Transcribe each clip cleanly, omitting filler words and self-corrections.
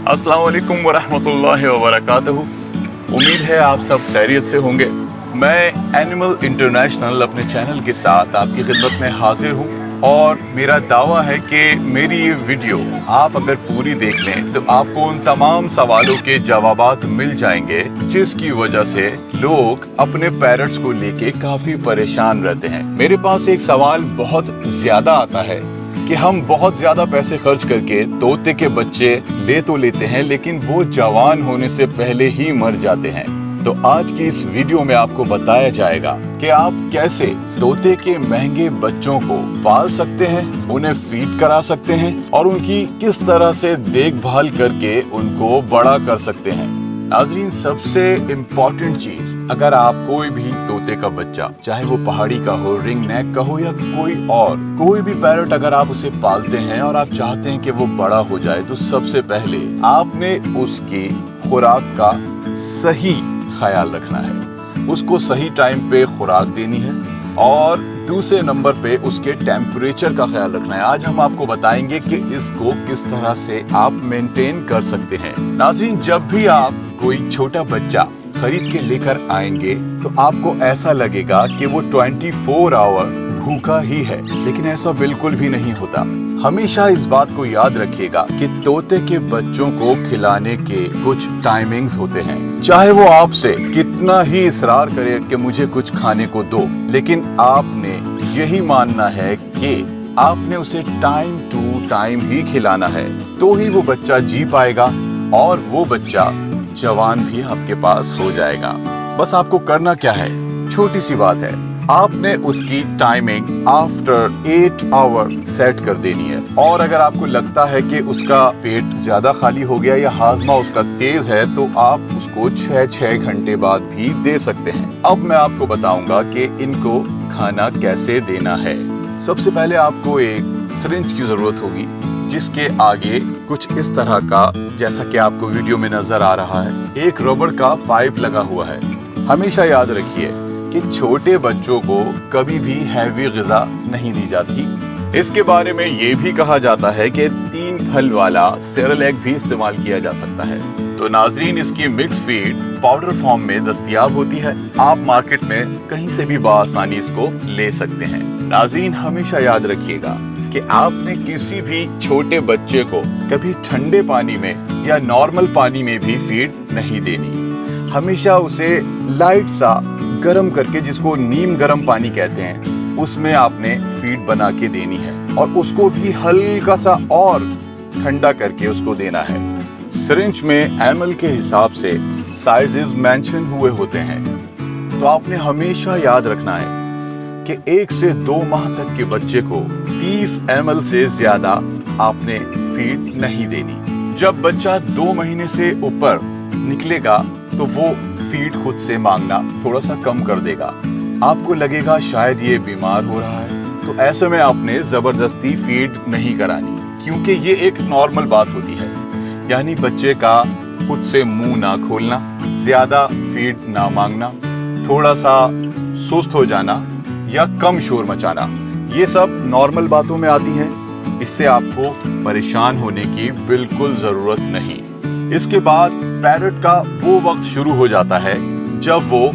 अस्सलाम वालेकुम वरहमतुल्लाहि वबरकातुहू। उम्मीद है आप सब खैरियत से होंगे। मैं एनिमल इंटरनेशनल अपने चैनल के साथ आपकी खिदमत में हाजिर हूँ और मेरा दावा है कि मेरी ये वीडियो आप अगर पूरी देख लें तो आपको उन तमाम सवालों के जवाबात मिल जाएंगे जिसकी वजह से लोग अपने पेरेंट्स को लेके काफी परेशान रहते हैं। मेरे पास एक सवाल बहुत ज्यादा आता है कि हम बहुत ज्यादा पैसे खर्च करके तोते के बच्चे ले तो लेते हैं लेकिन वो जवान होने से पहले ही मर जाते हैं। तो आज की इस वीडियो में आपको बताया जाएगा कि आप कैसे तोते के महंगे बच्चों को पाल सकते हैं, उन्हें फीड करा सकते हैं और उनकी किस तरह से देखभाल करके उनको बड़ा कर सकते हैं। नाज़रीन, सबसे इम्पोर्टेंट चीज, अगर आप कोई भी तोते का बच्चा, चाहे वो पहाड़ी का हो, रिंग नेक का हो या कोई भी पैरट, अगर आप उसे पालते हैं और आप चाहते हैं कि वो बड़ा हो जाए तो सबसे पहले आपने उसकी खुराक का सही ख्याल रखना है। उसको सही टाइम पे खुराक देनी है और दूसरे नंबर पे उसके टेम्परेचर का ख्याल रखना है। आज हम आपको बताएंगे कि इसको किस तरह से आप मेंटेन कर सकते हैं। नाज़रीन, जब भी आप कोई छोटा बच्चा खरीद के लेकर आएंगे तो आपको ऐसा लगेगा कि वो 24 आवर भूखा ही है, लेकिन ऐसा बिल्कुल भी नहीं होता। हमेशा इस बात को याद रखिएगा कि तोते के बच्चों को खिलाने के कुछ टाइमिंग्स होते हैं। चाहे वो आपसे कितना ही इसरार करे कि मुझे कुछ खाने को दो, लेकिन आपने यही मानना है कि आपने उसे टाइम टू टाइम ही खिलाना है, तो ही वो बच्चा जी पाएगा और वो बच्चा जवान भी आपके पास हो जाएगा। बस आपको करना क्या है, छोटी सी बात है, आपने उसकी टाइमिंग आफ्टर 8 आवर सेट कर देनी है। और अगर आपको लगता है कि उसका पेट ज्यादा खाली हो गया या हाजमा उसका तेज है तो आप उसको 6 घंटे बाद भी दे सकते हैं। अब मैं आपको बताऊंगा कि इनको खाना कैसे देना है। सबसे पहले आपको एक सिरिंज की जरूरत होगी जिसके आगे कुछ इस तरह का, जैसा कि आपको वीडियो में नजर आ रहा है, एक रबड़ का पाइप लगा हुआ है। हमेशा याद रखिए कि छोटे बच्चों को कभी भी हैवी ग़िज़ा नहीं दी जाती। इसके बारे में ये भी कहा जाता है कि 3 फल वाला सेरेलैक भी इस्तेमाल किया जा सकता है। तो नाज़रीन, इसकी मिक्स फीड पाउडर फॉर्म में दस्तयाब होती है। आप मार्केट में कहीं से भी बआसानी इसको ले सकते हैं। नाज़रीन, हमेशा याद रखिएगा कि आपने किसी भी छोटे बच्चे को कभी ठंडे पानी में या नॉर्मल पानी में भी फीड नहीं देनी। हमेशा उसे लाइट सा गरम करके, जिसको नीम गरम पानी कहते हैं, उसमें आपने फीड बना के देनी है और उसको भी हल्का सा और ठंडा करके उसको देना है। सिरिंज में एमएल के हिसाब से साइजेस मेंशन हुए होते हैं, तो आपने हमेशा याद रखना है कि 1 से 2 माह तक के बच्चे को 30 ml से ज्यादा आपने फीड नहीं देनी। जब बच्चा 2 महीने से ऊपर निकलेगा तो वो फीड खुद से मांगना थोड़ा सा कम कर देगा। आपको लगेगा शायद ये बीमार हो रहा है, तो ऐसे में आपने जबरदस्ती फीड नहीं करानी, क्योंकि ये एक नॉर्मल बात होती है। यानी बच्चे का खुद से मुंह ना खोलना, ज्यादा फीड ना मांगना, थोड़ा सा सुस्त हो जाना या कम शोर मचाना, ये सब नॉर्मल बातों में आती हैं। इससे आपको परेशान होने की बिल्कुल जरूरत नहीं। इसके बाद पैरट का वो वक्त शुरू हो जाता है जब वो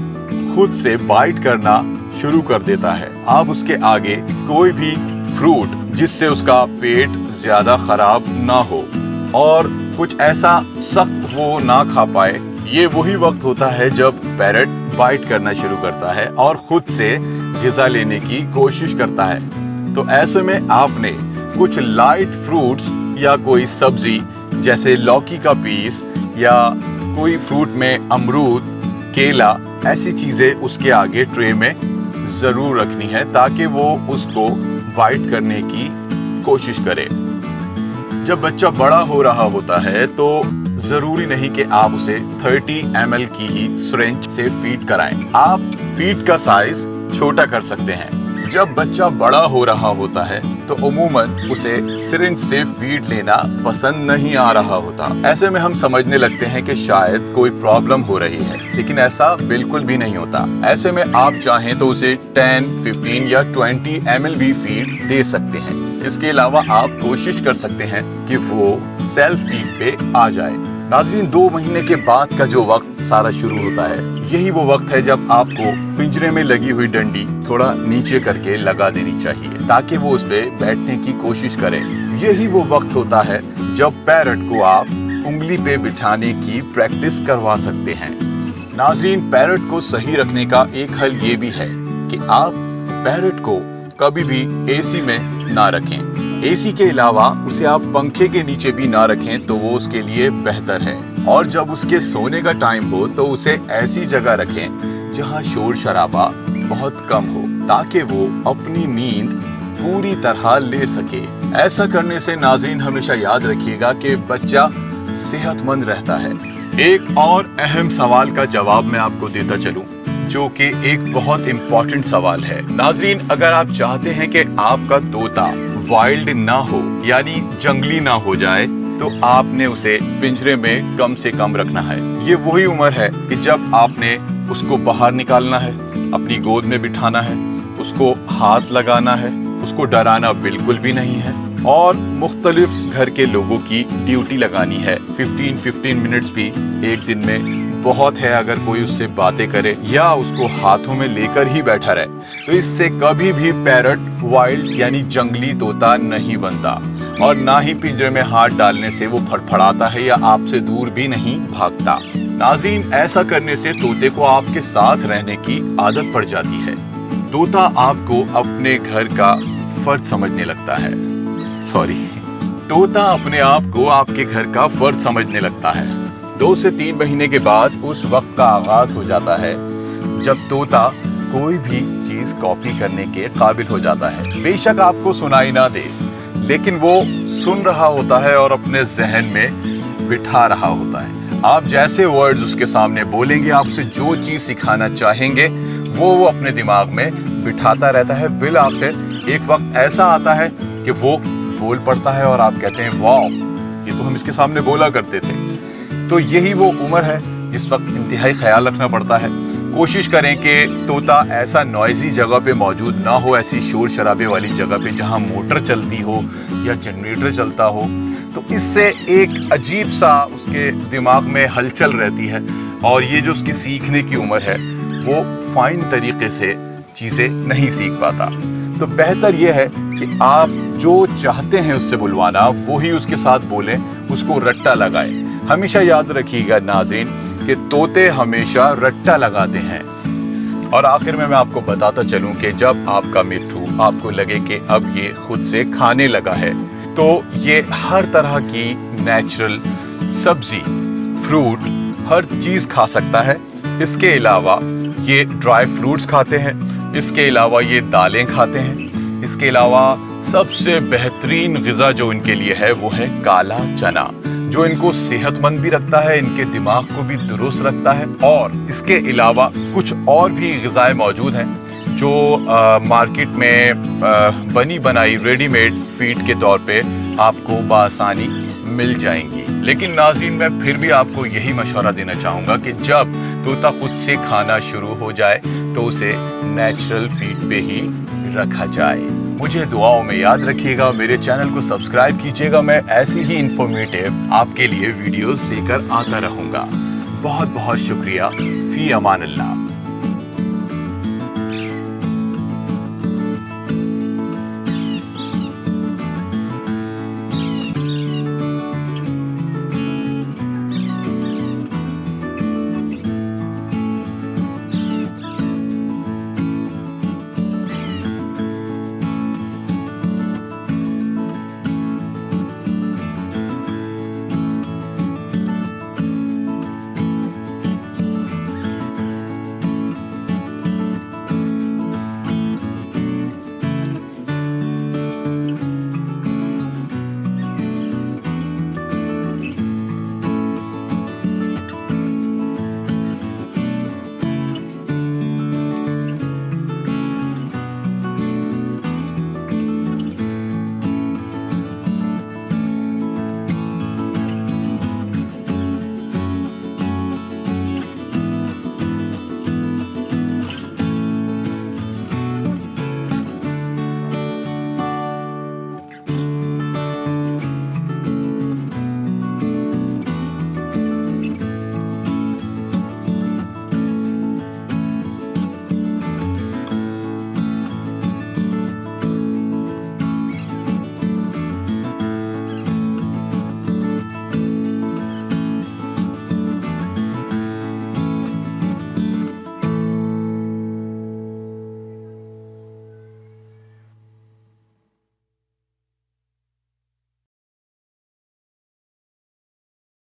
खुद से बाइट करना शुरू कर देता है। आप उसके आगे कोई भी फ्रूट जिससे उसका पेट ज्यादा खराब ना हो और कुछ ऐसा सख्त वो ना खा पाए, ये वही वक्त होता है जब पैरट बाइट करना शुरू करता है और खुद से ग़िज़ा लेने की कोशिश करता है। तो ऐसे में आपने कुछ लाइट फ्रूट्स या कोई सब्जी जैसे लौकी का पीस या कोई फ्रूट में अमरूद, केला, ऐसी चीजें उसके आगे ट्रे में जरूर रखनी है ताकि वो उसको बाइट करने की कोशिश करे। जब बच्चा बड़ा हो रहा होता है तो जरूरी नहीं कि आप उसे 30 ml की ही सिरिंज से फीड कराएं। आप फीड का साइज छोटा कर सकते हैं। जब बच्चा बड़ा हो रहा होता है तो उमूमन उसे सिरिंज से फीड लेना पसंद नहीं आ रहा होता। ऐसे में हम समझने लगते हैं कि शायद कोई प्रॉब्लम हो रही है, लेकिन ऐसा बिल्कुल भी नहीं होता। ऐसे में आप चाहें तो उसे 10, 15 या 20 ml भी फीड दे सकते हैं। اس کے علاوہ آپ کوشش کر سکتے ہیں کہ وہ سیلف فیڈ پہ آ جائے۔ ناظرین 2 مہینے کے بعد کا جو وقت سارا شروع ہوتا ہے، یہی وہ وقت ہے جب آپ کو پنجرے میں لگی ہوئی ڈنڈی تھوڑا نیچے کر کے لگا دینی چاہیے تاکہ وہ اس پہ بیٹھنے کی کوشش کرے۔ یہی وہ وقت ہوتا ہے جب پیرٹ کو آپ انگلی پہ بٹھانے کی پریکٹس کروا سکتے ہیں۔ ناظرین پیرٹ کو صحیح رکھنے کا ایک حل یہ بھی ہے کہ آپ پیرٹ کو کبھی بھی اے سی میں نہ رکھیں۔ اے سی کے علاوہ اسے آپ پنکھے کے نیچے بھی نہ رکھیں تو وہ اس کے لیے بہتر ہے، اور جب اس کے سونے کا ٹائم ہو تو اسے ایسی جگہ رکھیں جہاں شور شرابہ بہت کم ہو تاکہ وہ اپنی نیند پوری طرح لے سکے۔ ایسا کرنے سے ناظرین ہمیشہ یاد رکھیے گا کہ بچہ صحت مند رہتا ہے۔ ایک اور اہم سوال کا جواب میں آپ کو دیتا چلوں جو کہ ایک بہت امپورٹنٹ سوال ہے۔ ناظرین اگر آپ چاہتے ہیں کہ آپ کا طوطا وائلڈ نہ ہو یعنی جنگلی نہ ہو جائے تو آپ نے اسے پنجرے میں کم سے کم رکھنا ہے۔ یہ وہی عمر ہے کہ جب آپ نے اس کو باہر نکالنا ہے، اپنی گود میں بٹھانا ہے، اس کو ہاتھ لگانا ہے، اس کو ڈرانا بالکل بھی نہیں ہے، اور مختلف گھر کے لوگوں کی ڈیوٹی لگانی ہے۔ 15 منٹس بھی ایک دن میں بہت ہے اگر کوئی اس سے باتیں کرے یا اس کو ہاتھوں میں لے کر ہی بیٹھا رہے، تو اس سے کبھی بھی پیرٹ وائلڈ یعنی جنگلی طوطا نہیں بنتا، اور نہ ہی پنجرے میں ہاتھ ڈالنے سے وہ پھڑپھڑاتا ہے یا آپ سے دور بھی نہیں بھاگتا۔ ناظرین ایسا کرنے سے طوطے کو آپ کے ساتھ رہنے کی عادت پڑ جاتی ہے۔ طوطا آپ کو اپنے گھر کا فرد سمجھنے لگتا ہے، طوطا اپنے آپ کو آپ کے گھر کا فرد سمجھنے لگتا ہے۔ 2 سے 3 مہینے کے بعد اس وقت کا آغاز ہو جاتا ہے جب طوطا کوئی بھی چیز کاپی کرنے کے قابل ہو جاتا ہے۔ بے شک آپ کو سنائی نہ دے لیکن وہ سن رہا ہوتا ہے اور اپنے ذہن میں بٹھا رہا ہوتا ہے۔ آپ جیسے ورڈز اس کے سامنے بولیں گے، آپ سے جو چیز سکھانا چاہیں گے وہ اپنے دماغ میں بٹھاتا رہتا ہے۔ بالآخر ایک وقت ایسا آتا ہے کہ وہ بول پڑتا ہے اور آپ کہتے ہیں واو، یہ تو ہم اس کے سامنے بولا کرتے تھے۔ تو یہی وہ عمر ہے جس وقت انتہائی خیال رکھنا پڑتا ہے۔ کوشش کریں کہ طوطا ایسا نوائزی جگہ پہ موجود نہ ہو، ایسی شور شرابے والی جگہ پہ جہاں موٹر چلتی ہو یا جنریٹر چلتا ہو، تو اس سے ایک عجیب سا اس کے دماغ میں ہلچل رہتی ہے، اور یہ جو اس کی سیکھنے کی عمر ہے وہ فائن طریقے سے چیزیں نہیں سیکھ پاتا۔ تو بہتر یہ ہے کہ آپ جو چاہتے ہیں اس سے بلوانا وہی اس کے ساتھ بولیں، اس کو رٹا لگائیں۔ ہمیشہ یاد رکھیے گا ناظرین کہ طوطے ہمیشہ رٹا لگاتے ہیں۔ اور آخر میں آپ کو بتاتا چلوں کہ جب آپ کا مٹھو آپ کو لگے کہ اب یہ خود سے کھانے لگا ہے تو یہ ہر طرح کی نیچرل سبزی، فروٹ، ہر چیز کھا سکتا ہے۔ اس کے علاوہ یہ ڈرائی فروٹس کھاتے ہیں، اس کے علاوہ یہ دالیں کھاتے ہیں، اس کے علاوہ سب سے بہترین غذا جو ان کے لیے ہے وہ ہے کالا چنا، جو ان کو صحت مند بھی رکھتا ہے، ان کے دماغ کو بھی درست رکھتا ہے۔ اور اس کے علاوہ کچھ اور بھی غذائیں موجود ہیں جو مارکیٹ میں بنی بنائی ریڈی میڈ فیڈ کے طور پہ آپ کو بآسانی مل جائیں گی۔ لیکن ناظرین میں پھر بھی آپ کو یہی مشورہ دینا چاہوں گا کہ جب طوطا خود سے کھانا شروع ہو جائے تو اسے نیچرل فیڈ پہ ہی رکھا جائے۔ مجھے دعاؤں میں یاد رکھیے گا، میرے چینل کو سبسکرائب کیجیے گا، میں ایسی ہی انفارمیٹیو آپ کے لیے ویڈیوز لے کر آتا رہوں گا۔ بہت بہت شکریہ، فی امان اللہ۔